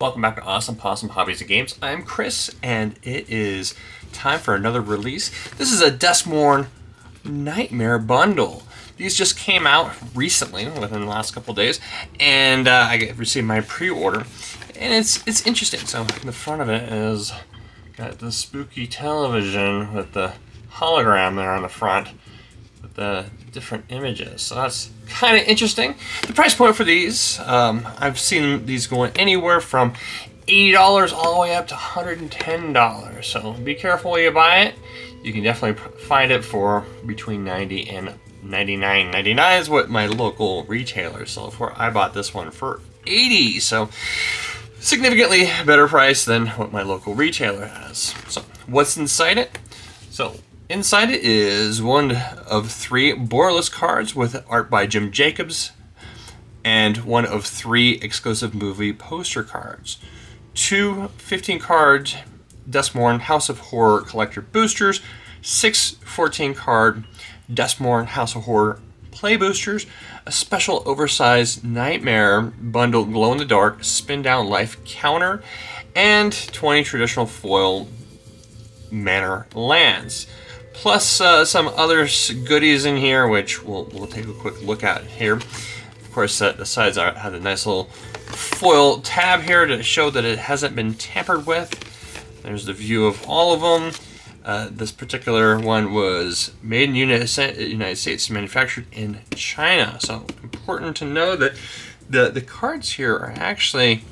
welcome back to Awesome Possum Hobbies and Games. I'm Chris, and it is time for another release. This is a Duskmourn Nightmare Bundle. These just came out recently, within the last couple days, and I received my pre-order, and it's interesting. So in the front of it is got the spooky television with the hologram there on the front with the different images. So that's kind of interesting. The price point for these, I've seen these going anywhere from $80 all the way up to $110. So be careful when you buy it. You can definitely find it for between $90 and $99.99 is what my local retailer sold for. I bought this one for $80, so significantly better price than what my local retailer has. So what's inside it? So inside it is one of 3 borderless cards with art by Jim Jacobs, and one of 3 exclusive movie poster cards. 2 15-card Duskmourn House of Horror Collector Boosters, 6 14-card Duskmourn House of Horror Play Boosters, a Special Oversized Nightmare Bundle glow-in-the-dark Spindown Life Counter, and 20 traditional foil Manor lands. Plus some other goodies in here, which we'll take a quick look at here. Of course, the sides have a nice little foil tab here to show that it hasn't been tampered with. There's the view of all of them. This particular one was made in United States, manufactured in China. So important to know that the cards here are actually,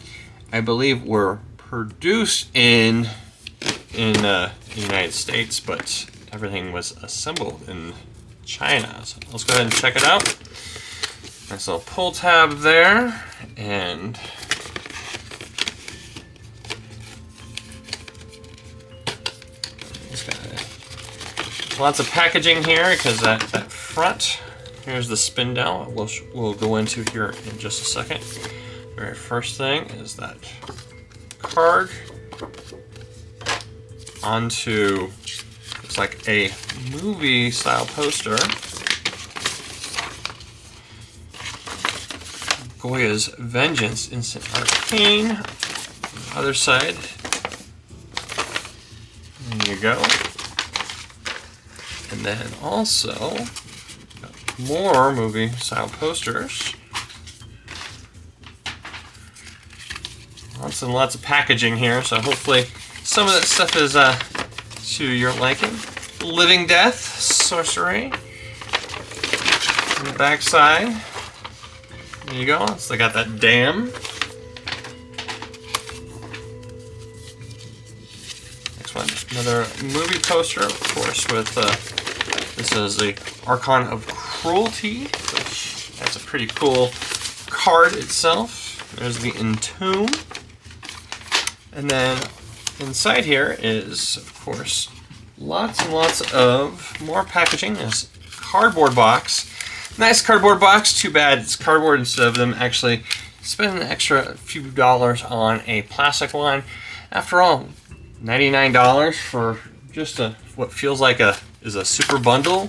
I believe, were produced in the United States, but everything was assembled in China. So let's go ahead and check it out. Nice little pull tab there, and it's got lots of packaging here because that front. Here's the Spindown. We'll go into here in just a second. The very first thing is that card onto, looks like a movie style poster. Goya's Vengeance, Instant Arcane. On the other side, there you go. And then also more movie style posters. Lots and lots of packaging here, so hopefully some of that stuff is to your liking. Living Death, Sorcery. On the back side, there you go. So they got that dam. Next one, another movie poster, of course, with this is the Archon of Cruelty, which that's a pretty cool card itself. There's the Entomb. And then inside here is, of course, lots and lots of more packaging. This cardboard box. Nice cardboard box. Too bad it's cardboard instead of them actually spending an extra few dollars on a plastic one. After all, $99 for just what feels like is a super bundle.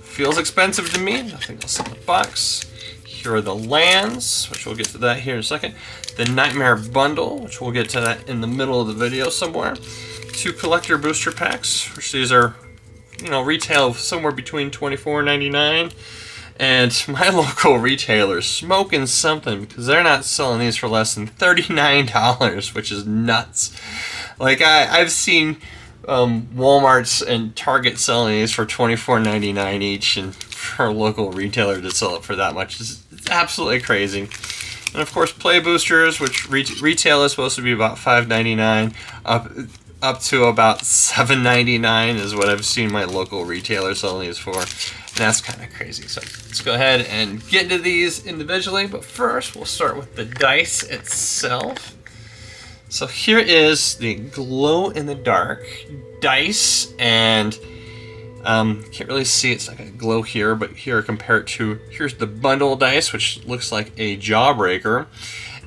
Feels expensive to me. Nothing else in the box. Here are the lands, which we'll get to that here in a second. The Nightmare Bundle, which we'll get to that in the middle of the video somewhere. 2 collector booster packs, which these are, retail somewhere between $24.99. And my local retailer's smoking something because they're not selling these for less than $39, which is nuts. Like I've seen Walmart's and Target selling these for $24.99 each, and for a local retailer to sell it for that much is absolutely crazy. And of course, Play Boosters, which retail is supposed to be about $5.99, up to about $7.99 is what I've seen my local retailer selling these for. And that's kind of crazy. So let's go ahead and get into these individually. But first, we'll start with the dice itself. So here is the glow-in-the-dark dice, and can't really see, it's like a glow here, but here compare it to, here's the bundle dice, which looks like a Jawbreaker.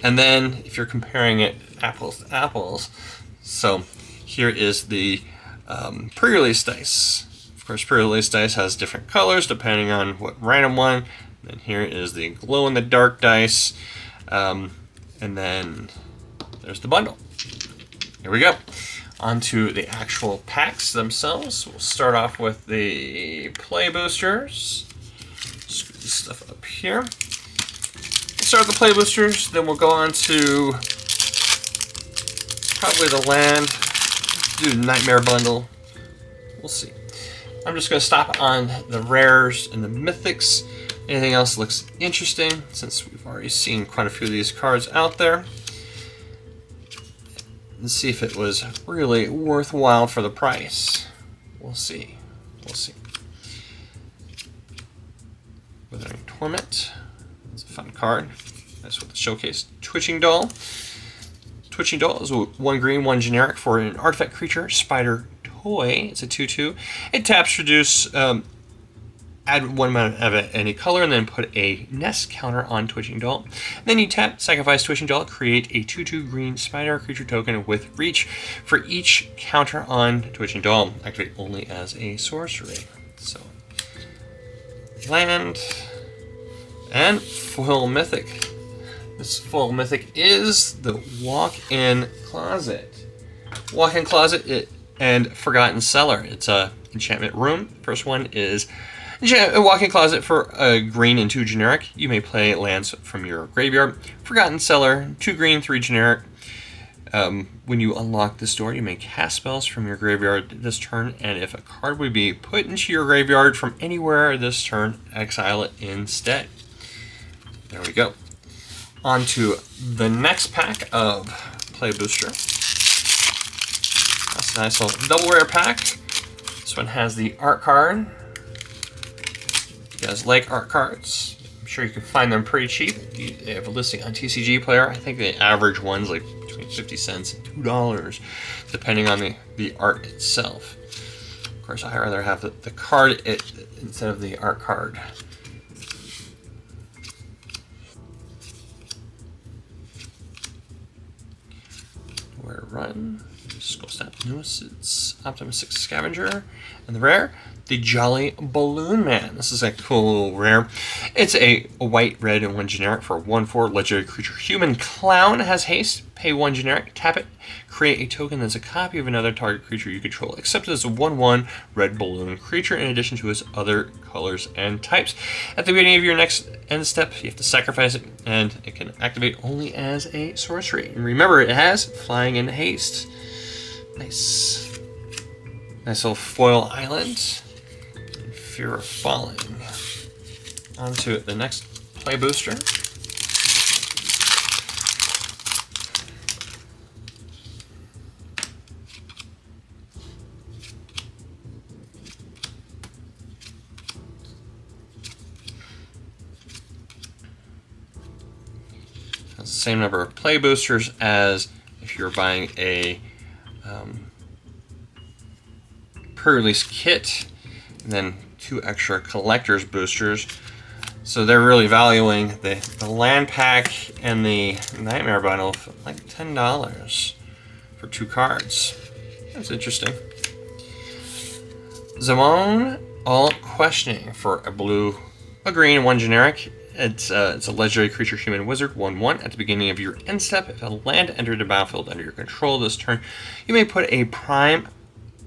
And then if you're comparing it apples to apples, so here is the pre-release dice. Of course, pre-release dice has different colors depending on what random one. And here is the glow-in-the-dark dice. And then there's the bundle. Here we go. Onto the actual packs themselves. We'll start off with the Play Boosters. Screw this stuff up here. We'll start with the Play Boosters, then we'll go on to probably the Land, do the Nightmare Bundle. We'll see. I'm just going to stop on the rares and the mythics. Anything else looks interesting since we've already seen quite a few of these cards out there. Let's see if it was really worthwhile for the price. We'll see. We'll see. Withering Torment. It's a fun card. That's with the showcase. Twitching Doll. Twitching Doll is 1 green, 1 generic for an artifact creature, Spider Toy. It's a 2/2. It taps, reduce, add 1 mana of any color, and then put a nest counter on Twitching Doll. Then you tap, sacrifice Twitching Doll, create a 2/2 green spider creature token with reach for each counter on Twitching Doll. Activate only as a sorcery. So, land and foil mythic. This foil mythic is the Walk-In Closet. Walk-In Closet and Forgotten Cellar. It's a enchantment room. First one is a Walk-In Closet for a green and 2 generic. You may play lands from your graveyard. Forgotten Cellar, 2 green, 3 generic. When you unlock this door, you may cast spells from your graveyard this turn, and if a card would be put into your graveyard from anywhere this turn, exile it instead. There we go. On to the next pack of Play Booster. That's a nice little double rare pack. This one has the art card. You guys like art cards? I'm sure you can find them pretty cheap. They have a listing on TCG Player. I think the average one's like between 50 cents and $2, depending on the art itself. Of course, I'd rather have the card instead of the art card. Where to run? Skull Snap Nuisance, Optimistic Scavenger, and the rare, the Jolly Balloon Man. This is a cool little rare. It's a white, red, and 1 generic for a 1/4 legendary creature. Human Clown has haste. Pay 1 generic, tap it, create a token that's a copy of another target creature you control, except as a 1/1 red balloon creature in addition to its other colors and types. At the beginning of your next end step, you have to sacrifice it, and it can activate only as a sorcery. And remember, it has flying and haste. Nice. Nice little foil island. Fear of Falling. On to the next Play Booster. Has the same number of Play Boosters as if you're buying a pre-release kit, and then 2 extra collector's boosters. So they're really valuing the land pack and the Nightmare Bundle for like $10 for 2 cards. That's interesting. Zaman All Questioning for a blue, a green, and 1 generic. It's a legendary creature, human wizard, 1/1. At the beginning of your end step, if a land entered the battlefield under your control this turn, you may put a prime.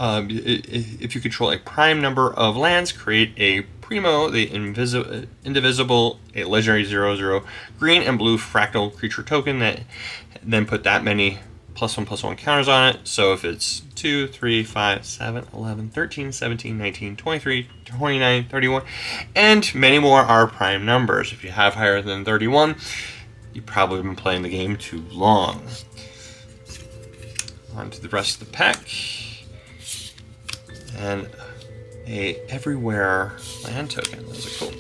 If you control a prime number of lands, create a Primo, the Indivisible, a legendary 0/0 green and blue fractal creature token that then put that many +1/+1 counters on it. So if it's 2, 3, 5, 7, 11, 13, 17, 19, 23, 29, 31, and many more are prime numbers. If you have higher than 31, you've probably been playing the game too long. On to the rest of the pack. And a Everywhere land token. Those are cool.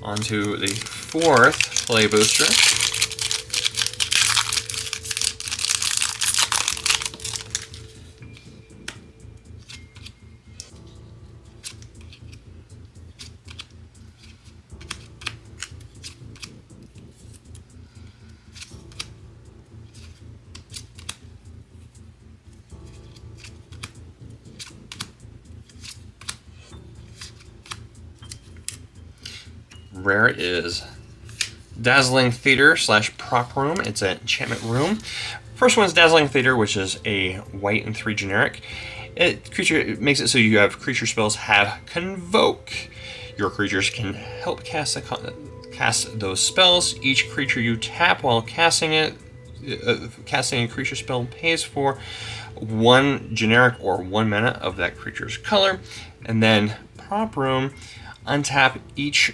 On to the 4th Play Booster. Rare is Dazzling Theater / prop room. It's an enchantment room. First one's Dazzling Theater, which is a white and 3 generic. It makes it so you have creature spells have Convoke. Your creatures can help cast those spells. Each creature you tap while casting a creature spell pays for 1 generic or 1 mana of that creature's color. And then prop room, untap each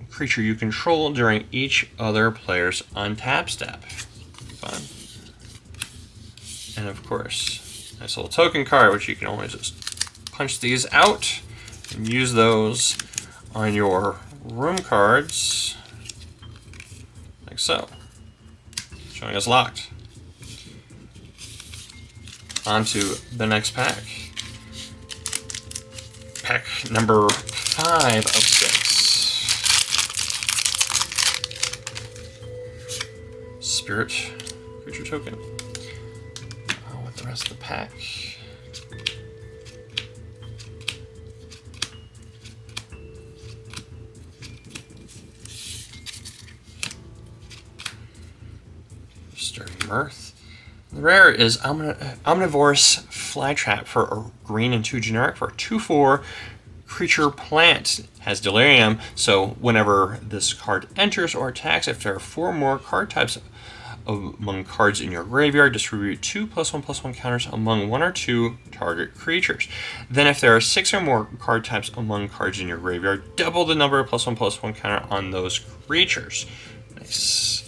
creature you control during each other player's untap step. Fun. And of course, nice little token card, which you can always just punch these out and use those on your room cards, like so. Showing us locked. On to the next pack. Pack number 5 of 6. Spirit creature token. With the rest of the pack. Sturdy Mirth. The rare is Omnivorous Flytrap for a green and 2 generic for a 2/4 creature plant. Has Delirium, so whenever this card enters or attacks, if there are 4 more card types among cards in your graveyard, distribute 2 +1/+1 counters among 1 or 2 target creatures. Then if there are 6 or more card types among cards in your graveyard, double the number of +1/+1 counter on those creatures. Nice.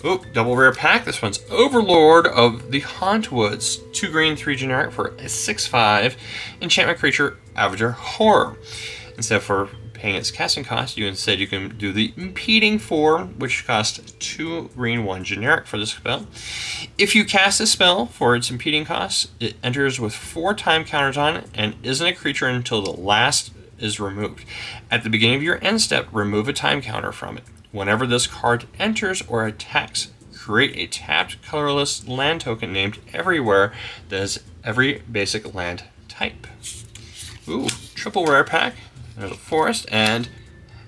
Oh, double rare pack. This one's Overlord of the Hauntwoods. 2 green, 3 generic for a 6/5 enchantment creature, Avatar Horror. Instead for paying its casting cost, you can do the Impeding 4, which costs 2 green, 1 generic for this spell. If you cast a spell for its impeding cost, it enters with 4 time counters on it and isn't a creature until the last is removed. At the beginning of your end step, remove a time counter from it. Whenever this card enters or attacks, create a tapped colorless land token named Everywhere that has every basic land type. Ooh, triple rare pack. There's a Forest, and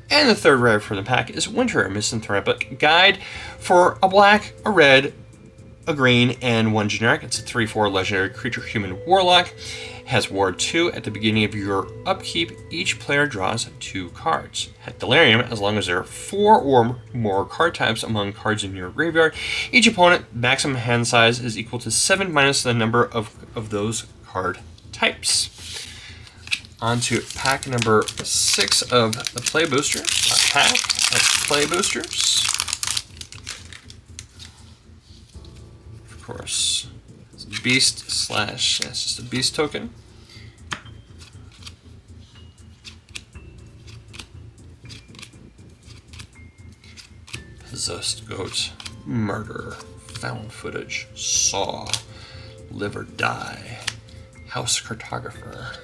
the third rare for the pack is Winter, a Misanthropic Guide for a black, a red, a green, and 1 generic. It's a 3/4 legendary creature, human warlock. Has Ward 2. At the beginning of your upkeep, each player draws 2 cards. At Delirium, as long as there are 4 or more card types among cards in your graveyard, each opponent maximum hand size is equal to 7 minus the number of those card types. On to pack number 6 of the Play Boosters. A pack of Play Boosters. Of course, it's a beast slash, it's just a beast token. Possessed Goat, Murder, Found Footage, Saw, Live or Die, House Cartographer,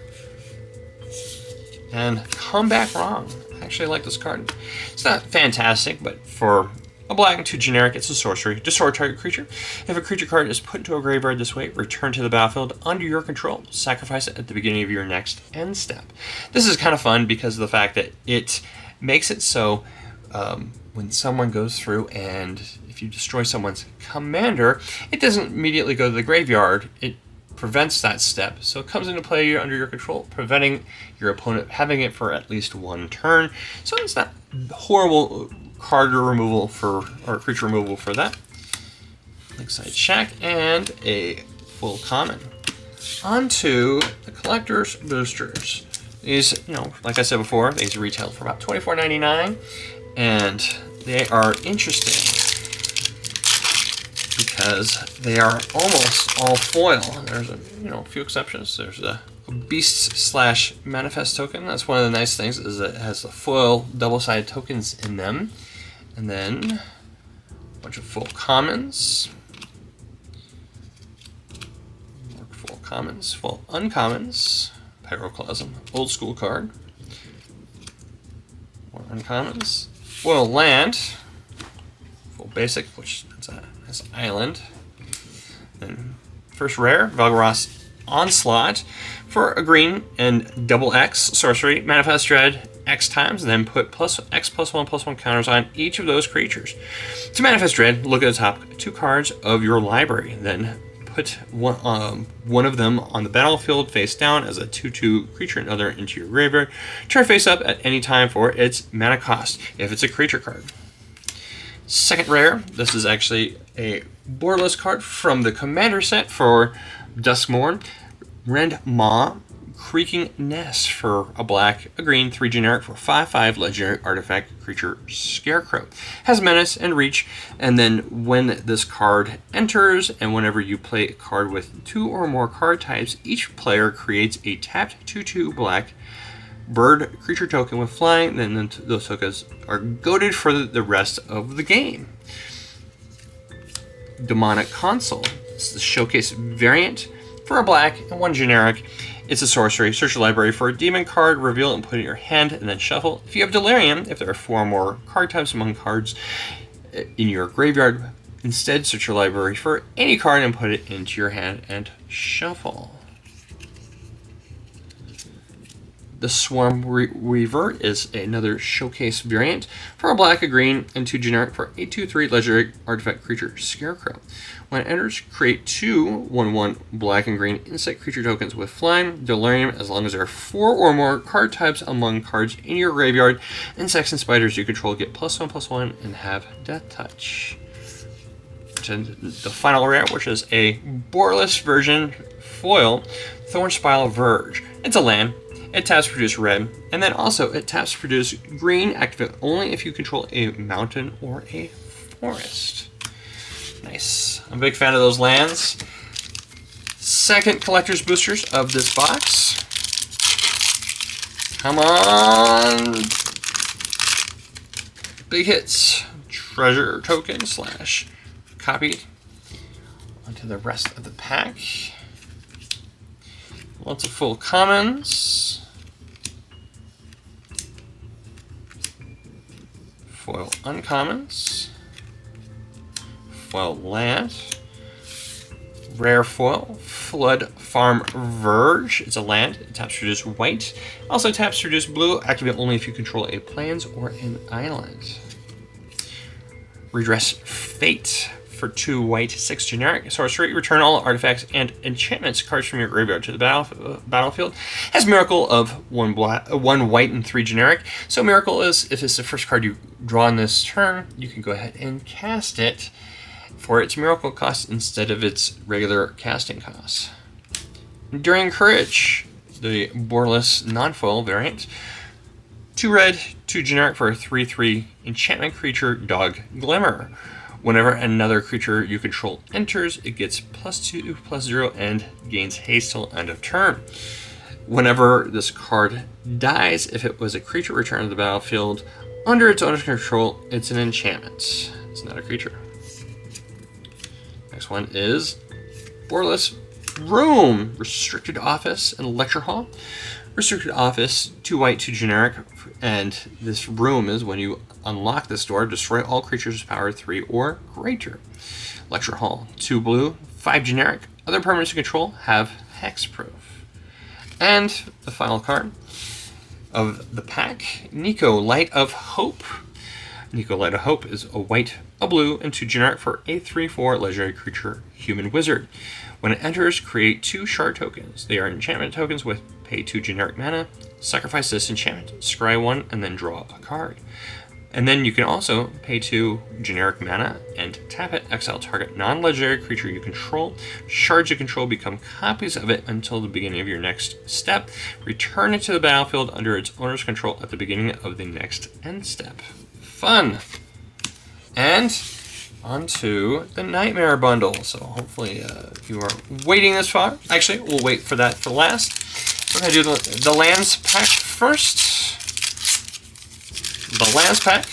and Come Back Wrong. I actually like this card. It's not fantastic, but for a black and 2 generic, it's a sorcery. Destroy target creature. If a creature card is put into a graveyard this way, return to the battlefield under your control. Sacrifice it at the beginning of your next end step. This is kind of fun because of the fact that it makes it so when someone goes through and if you destroy someone's commander, it doesn't immediately go to the graveyard. It prevents that step, so it comes into play under your control, preventing your opponent having it for at least 1 turn. So it's not horrible card removal or creature removal for that. Lakeside Shack and a full common. On to the Collector's Boosters. These, like I said before, these retail for about $24.99, and they are interesting because they are almost all foil. There's a few exceptions. There's a Beast slash Manifest token. That's one of the nice things, is it has the foil double-sided tokens in them. And then a bunch of full commons. More full commons, full uncommons. Pyroclasm, old school card. More uncommons. Foil land. Full basic, which is a island. Then first rare, Valgaross Onslaught for a green and double X sorcery. Manifest Dread. X times, and then put +X+1/+1 counters on each of those creatures. To manifest dread, look at the top 2 cards of your library. Then put one of them on the battlefield face down as a 2/2 creature, and other into your graveyard. Turn face up at any time for its mana cost, if it's a creature card. Second rare, this is actually a borderless card from the Commander set for Duskmourn. Rend Maw, Creaking Nest for a black, a green, 3 generic for 5/5 legendary artifact creature Scarecrow. Has menace and reach, and then when this card enters, and whenever you play a card with 2 or more card types, each player creates a tapped 2/2 black bird creature token with flying, then those tokens are goaded for the rest of the game. Demonic Console. This is the showcase variant for a black and 1 generic. It's a sorcery. Search your library for a demon card, reveal it and put it in your hand, and then shuffle. If you have Delirium, if there are 4 or more card types among cards in your graveyard, instead search your library for any card and put it into your hand and shuffle. The Swarm Weaver is another showcase variant for a black, a green, and 2 generic for a 2/3 legendary artifact creature Scarecrow. When it enters, create 2 1/1 black and green insect creature tokens with flying, Delirium, as long as there are 4 or more card types among cards in your graveyard. Insects and spiders you control get +1/+1 and have Death Touch. And the final rare, which is a borderless version foil, Thornspile Verge. It's a land. It taps to produce red, and then also it taps to produce green, activate only if you control a mountain or a forest. Nice. I'm a big fan of those lands. Second collector's boosters of this box. Come on. Big hits. Treasure token / copy onto the rest of the pack. Lots of full commons. Foil uncommons. Foil land. Rare foil, Flood Farm Verge. It's a land. It taps to produce white. Also taps to produce blue. Activate only if you control a plains or an island. Redress Fate. For 2 white, 6 generic sorcery, return all artifacts and enchantments cards from your graveyard to the battlefield. Has Miracle of 1 white and 3 generic. So Miracle is, if it's the first card you draw in this turn, you can go ahead and cast it for its Miracle cost instead of its regular casting cost. Enduring Courage, the borderless non-foil variant. 2 red, 2 generic for a 3/3 enchantment creature, Dog Glimmer. Whenever another creature you control enters, it gets +2/+0 and gains haste till end of turn. Whenever this card dies, if it was a creature returned to the battlefield under its owner's control, it's an enchantment. It's not a creature. Next one is Borderless Room, Restricted Office and Lecture Hall. Restricted Office, 2 white, 2 generic, and this room is when you unlock this door, destroy all creatures with power 3 or greater. Lecture Hall, 2 blue, 5 generic. Other permanents you control have hexproof. And the final card of the pack, Nico Light of Hope. Nico Light of Hope is a white, a blue, and 2 generic for a 3/4 legendary creature, Human Wizard. When it enters, create 2 shard tokens. They are enchantment tokens with pay 2 generic mana, sacrifice this enchantment, scry 1, and then draw a card. And then you can also pay 2 generic mana and tap it, exile target non-legendary creature you control. Shards you control become copies of it until the beginning of your next step. Return it to the battlefield under its owner's control at the beginning of the next end step. Fun! And onto the Nightmare Bundle. So hopefully you are waiting this far. Actually, we'll wait for that for last. We're going to do the lands pack first. The lands pack.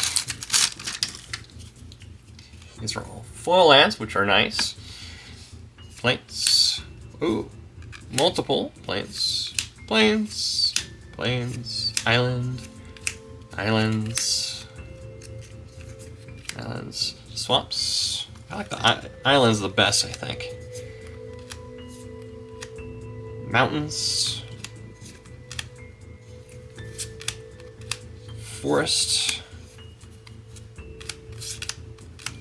These are all foil lands, which are nice. Plains. Ooh. Multiple plains. Plains. Plains. Island. Islands. Islands. Swamps. I like the islands the best, I think. Mountains. Forest.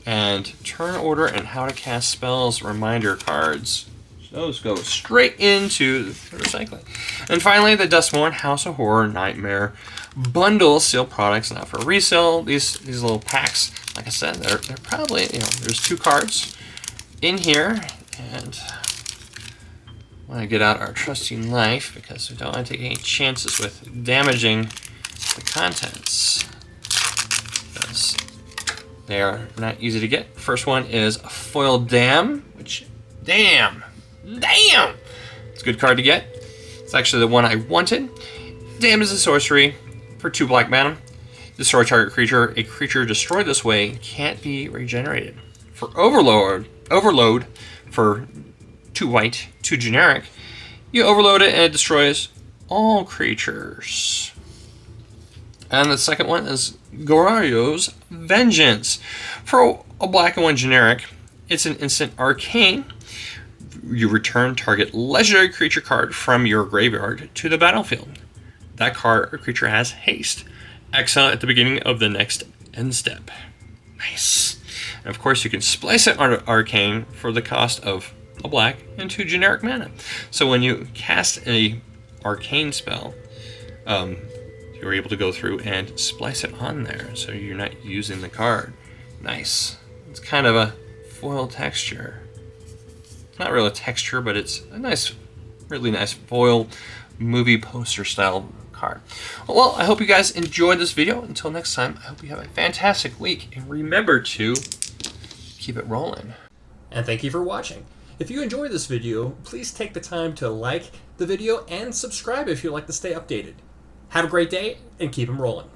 And turn order and how to cast spells reminder cards. Those go straight into the recycling. And finally, the Duskmourn House of Horror Nightmare Bundle. Sealed products not for resale. These little packs, like I said, they're probably, there's 2 cards in here. And I want to get out our trusty knife because we don't want to take any chances with damaging the contents. Because they are not easy to get. First one is a Foil Dam, which, damn, it's a good card to get. It's actually the one I wanted. Dam is a sorcery for 2 black mana. Destroy target creature. A creature destroyed this way can't be regenerated. For Overload for 2 white, 2 generic, you overload it and it destroys all creatures. And the second one is Gorario's Vengeance. For a black and 1 generic, it's an instant arcane. You return target legendary creature card from your graveyard to the battlefield. That card or creature has haste. Exile at the beginning of the next end step. Nice. And of course, you can splice it on arcane for the cost of a black and 2 generic mana. So when you cast a arcane spell, you're able to go through and splice it on there, so you're not using the card. Nice. It's kind of a foil texture. Not really a texture, but it's a nice, really nice foil movie poster style card. Well, I hope you guys enjoyed this video. Until next time, I hope you have a fantastic week, and remember to keep it rolling. And thank you for watching. If you enjoyed this video, please take the time to like the video and subscribe if you'd like to stay updated. Have a great day and keep them rolling.